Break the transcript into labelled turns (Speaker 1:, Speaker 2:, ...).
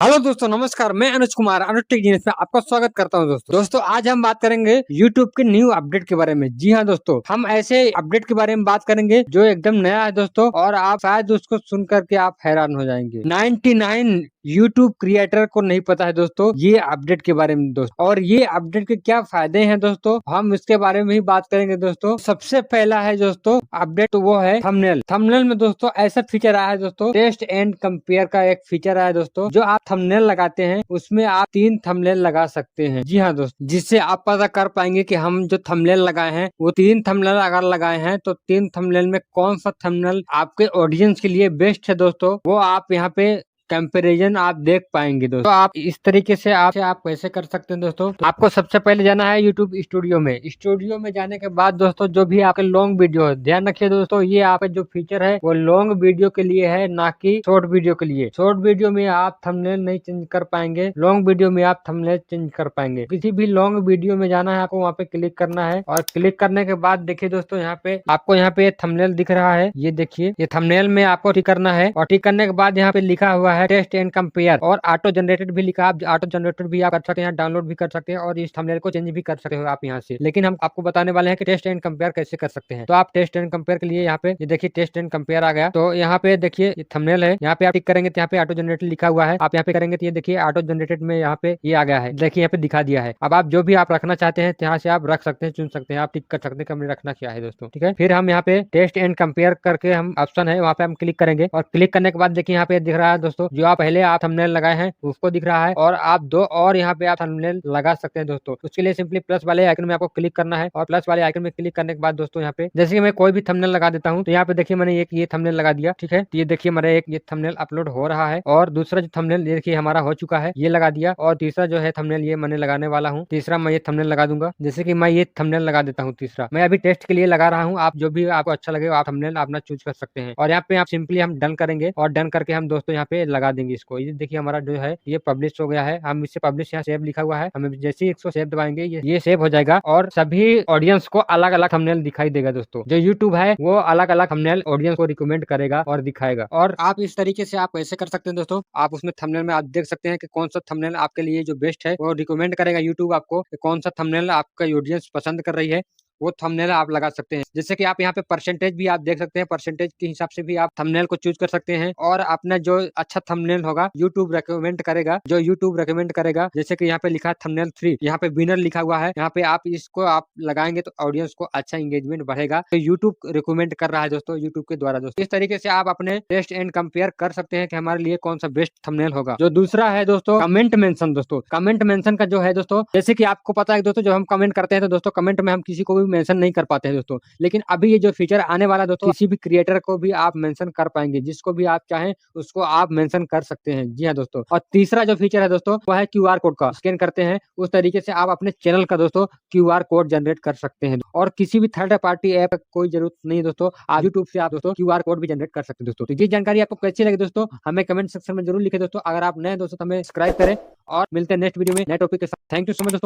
Speaker 1: Hello दोस्तों, नमस्कार। मैं अनुज कुमार अनुज टेक जीनियस में आपका स्वागत करता हूं। दोस्तों आज हम बात करेंगे YouTube के न्यू अपडेट के बारे में। जी हाँ दोस्तों, हम ऐसे अपडेट के बारे में बात करेंगे जो एकदम नया है दोस्तों, और आप शायद उसको सुन करके आप हैरान हो जाएंगे। 99 YouTube क्रिएटर को नहीं पता है दोस्तों ये अपडेट के बारे में दोस्तों, और ये अपडेट के क्या फायदे हैं दोस्तों, हम इसके बारे में ही बात करेंगे दोस्तों। सबसे पहला है दोस्तों अपडेट, तो वो है थंबनेल। थंबनेल में दोस्तों ऐसा फीचर आया है दोस्तों, टेस्ट एंड कंपेयर का एक फीचर आया है दोस्तों। जो आप थंबनेल लगाते हैं उसमें आप 3 थंबनेल लगा सकते हैं। जी हाँ दोस्तों, जिससे आप पता कर पाएंगे कि हम जो थंबनेल लगाए हैं वो 3 थंबनेल अगर लगाए हैं तो 3 थंबनेल में कौन सा थंबनेल आपके ऑडियंस के लिए बेस्ट है दोस्तों, वो आप यहाँ पे कंपैरिजन आप देख पाएंगे दोस्तों। तो आप इस तरीके से आप कैसे कर सकते हैं दोस्तों। तो आपको सबसे पहले जाना है YouTube स्टूडियो में। स्टूडियो में जाने के बाद दोस्तों जो भी आपके लॉन्ग वीडियो है, ध्यान रखिए दोस्तों, ये आपका जो फीचर है वो लॉन्ग वीडियो के लिए है, ना कि शॉर्ट वीडियो के लिए। शॉर्ट वीडियो में आप थंबनेल नहीं चेंज कर पाएंगे, लॉन्ग वीडियो में आप थंबनेल चेंज कर पाएंगे। किसी भी लॉन्ग वीडियो में जाना है, आपको वहाँ पे क्लिक करना है, और क्लिक करने के बाद देखिए दोस्तों यहाँ पे आपको यहाँ पे थंबनेल दिख रहा है, ये देखिए, ये थंबनेल में आपको टिक करना है। और टिक करने के बाद यहाँ पे लिखा हुआ है टेस्ट एंड कंपेयर, और ऑटो जनरेटेड भी लिखा। आप ऑटो जनरेटेड भी आप कर सकते हैं, डाउनलोड भी कर सकते हैं, और इस थंबनेल को चेंज भी कर सकते हो आप यहाँ से। लेकिन हम आपको बताने वाले हैं कि टेस्ट एंड कंपेयर कैसे कर सकते हैं। तो आप टेस्ट एंड कंपेयर के लिए यहाँ पे ये देखिए टेस्ट एंड कंपेयर आ गया। तो यहाँ पे देखिए ये थंबनेल है, यहाँ पे आप टिक करेंगे तो यहाँ पे ऑटो जनरेटेड लिखा हुआ है। आप यहाँ पे करेंगे तो ये देखिए ऑटो जनरेटेड में यहाँ पे ये आ गया है, देखिए यहाँ पे दिखा दिया है। अब आप जो भी आप रखना चाहते हैं यहाँ से आप रख सकते हैं, चुन सकते हैं, आप टिक कर सकते हैं कि हमें रखना क्या है दोस्तों। ठीक है, फिर हम यहाँ पे टेस्ट एंड कंपेयर करके हम ऑप्शन है वहाँ पे हम क्लिक करेंगे, और क्लिक करने के बाद देखिए यहाँ पे दिख रहा है दोस्तों, जो आप पहले आप थंबनेल लगाए हैं उसको दिख रहा है, और आप 2 और यहाँ पे आप थंबनेल लगा सकते हैं दोस्तों। उसके लिए सिंपली प्लस वाले आइकन में आपको क्लिक करना है, और प्लस वाले आइकन में क्लिक करने के बाद दोस्तों यहाँ पे जैसे कि मैं कोई भी थंबनेल लगा देता हूँ, तो यहाँ पे देखिए मैंने एक ये थंबनेल लगा दिया। ठीक है, तो ये देखिए मेरा एक ये थंबनेल अपलोड हो रहा है, और दूसरा जो थंबनेल देखिए हमारा हो चुका है, ये लगा दिया। और तीसरा जो है थंबनेल ये मैंने लगाने वाला हूँ, तीसरा मैं ये थंबनेल लगा दूंगा। जैसे कि मैं ये थंबनेल लगा देता हूँ, तीसरा मैं अभी टेस्ट के लिए लगा रहा हूँ। आप जो भी आपको अच्छा लगे आप थंबनेल अपना चूज कर सकते हैं, और यहाँ पे आप सिंपली हम डन करेंगे, और डन करके हम दोस्तों यहाँ पे लगा देंगे इसको। ये देखिए हमारा जो है ये पब्लिश हो गया है। हम इससे पब्लिश यहाँ सेव लिखा हुआ है, हम जैसे ही इसको सेव दबाएंगे ये सेव हो जाएगा, और सभी ऑडियंस को अलग अलग थंबनेल दिखाई देगा दोस्तों। जो यूट्यूब है वो अलग अलग थंबनेल ऑडियंस को रिकमेंड करेगा और दिखाएगा। और आप इस तरीके से आप कैसे कर सकते हैं दोस्तों, आप उसमें थंबनेल में आप देख सकते हैं कि कौन सा थंबनेल आपके लिए जो बेस्ट है वो रिकमेंड करेगा यूट्यूब आपको, कौन सा थंबनेल आपका ऑडियंस पसंद कर रही है वो थंबनेल आप लगा सकते हैं। जैसे कि आप यहाँ पे परसेंटेज भी आप देख सकते हैं, परसेंटेज के हिसाब से भी आप थंबनेल को चूज कर सकते हैं, और अपना जो अच्छा थंबनेल होगा यूट्यूब रेकमेंड करेगा, जो यूट्यूब रेकमेंड करेगा। जैसे कि यहाँ पे लिखा है थंबनेल 3, यहाँ पे विनर लिखा हुआ है, यहाँ पे आप इसको आप लगाएंगे तो ऑडियंस को अच्छा इंगेजमेंट बढ़ेगा। तो यूट्यूब रिकमेंड कर रहा है दोस्तों, यूट्यूब के द्वारा दोस्तों। इस तरीके से आप अपने टेस्ट एंड कंपेयर कर सकते हैं कि हमारे लिए कौन सा बेस्ट थंबनेल होगा। जो दूसरा है दोस्तों कमेंट मेंशन। दोस्तों कमेंट मेंशन का जो है दोस्तों, जैसे कि आपको पता है दोस्तों, जो हम कमेंट करते हैं तो दोस्तों कमेंट में हम किसी को भी मेंशन नहीं कर पाते हैं दोस्तों। लेकिन अभी ये जो फीचर आने वाला दोस्तों, किसी भी क्रिएटर को भी आप मेंशन कर पाएंगे, जिसको भी आप चाहें उसको आप मेंशन कर सकते हैं। जी हाँ दोस्तों। और तीसरा जो फीचर है दोस्तों वो है क्यूआर कोड का। स्कैन करते हैं उस तरीके से आप अपने चैनल का दोस्तों क्यूआर कोड जनरेट कर सकते हैं, और किसी भी थर्ड पार्टी ऐप कोई जरूरत नहीं दोस्तों, आप यूट्यूब से आप दोस्तों क्यूआर कोड भी जनरेट कर सकते हैं दोस्तों। तो ये जानकारी आपको कैसी लगी दोस्तों, हमें कमेंट सेक्शन में जरूर लिखे दोस्तों। अगर आप नए दोस्तों हमें सब्सक्राइब करें, और मिलते हैं नेक्स्ट वीडियो में नए टॉपिक के साथ। थैंक यू सो मच दोस्तों।